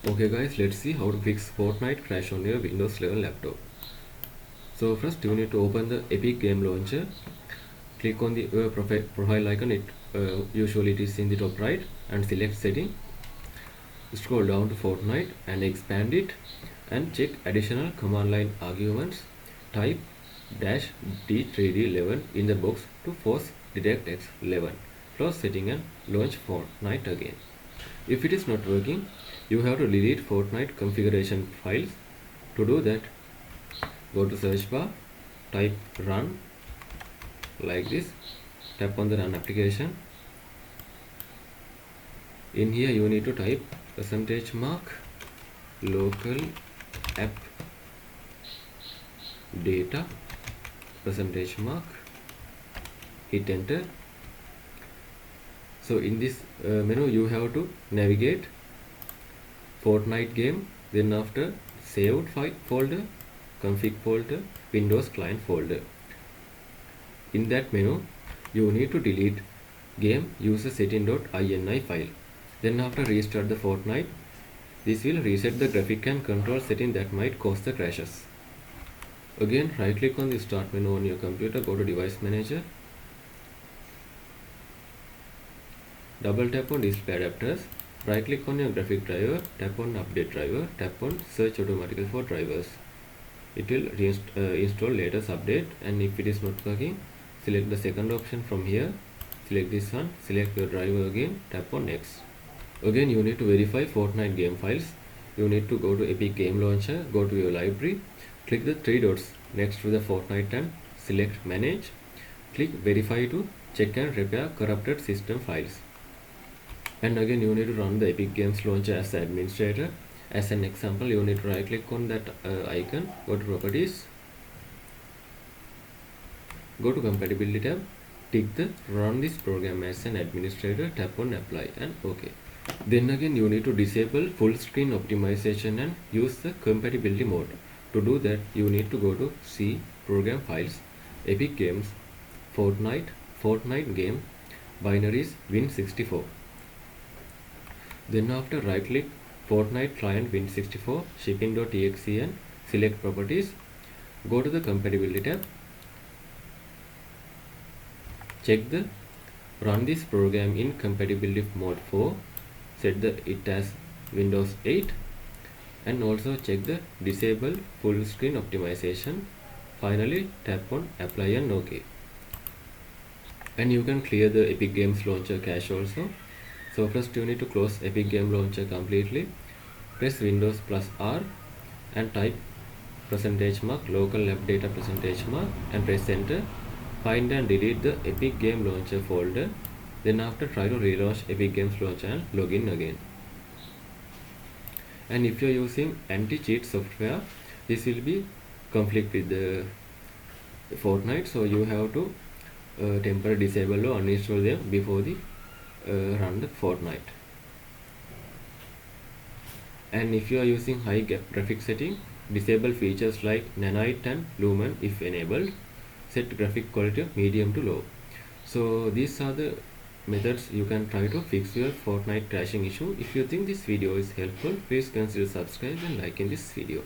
Okay guys, let's see how to fix Fortnite crash on your Windows 11 laptop. So first you need to open the Epic Game Launcher. Click on the profile icon. Usually it is in the top right, and select setting. Scroll down to Fortnite and expand it, and check additional command line arguments. Type -D3D11 in the box to force DirectX 11. Close setting and launch Fortnite again. If it is not working, you have to delete Fortnite configuration files. To do that, go to search bar, type run like this, tap on the run application. In here you need to type %local app data hit enter. So in this menu you have to navigate Fortnite game, then after saved file folder, config folder, Windows client folder. In that menu you need to delete game user setting.ini file. Then after restart the Fortnite. This will reset the graphic and control setting that might cause the crashes. Again, right click on the start menu on your computer, go to device manager, double tap on display adapters, right click on your graphic driver, tap on update driver, tap on search automatically for drivers. It will install latest update, and if it is not working, select the second option from here, select this one, select your driver again, tap on next. Again you need to verify Fortnite game files. You need to go to Epic Game Launcher, go to your library, click the three dots next to the Fortnite and select manage. Click verify to check and repair corrupted system files. And again you need to run the Epic Games Launcher as the administrator. As an example, you need to right click on that icon, go to properties, go to compatibility tab, tick the run this program as an administrator, tap on apply and OK. Then again you need to disable full screen optimization and use the compatibility mode. To do that you need to go to C, program files, Epic Games, Fortnite game, binaries Win64. Then after right click Fortnite client Win64 shipping.exe and select properties, go to the compatibility tab, check the run this program in compatibility mode 4, set it as Windows 8, and also check the disable full screen optimization. Finally tap on apply and OK. And you can clear the Epic Games Launcher cache also. So first you need to close Epic Game Launcher completely, press Windows plus R and type %local app data %, and press enter. Find and delete the Epic Game Launcher folder. Then after try to relaunch Epic Games Launcher and log in again. And if you are using anti-cheat software, this will be conflict with the Fortnite, so you have to temporarily disable or uninstall them before the run the Fortnite. And if you are using high graphic setting, disable features like nanite and lumen if enabled. Set graphic quality of medium to low. So these are the methods you can try to fix your Fortnite crashing issue. If you think this video is helpful, please consider subscribe and liking this video.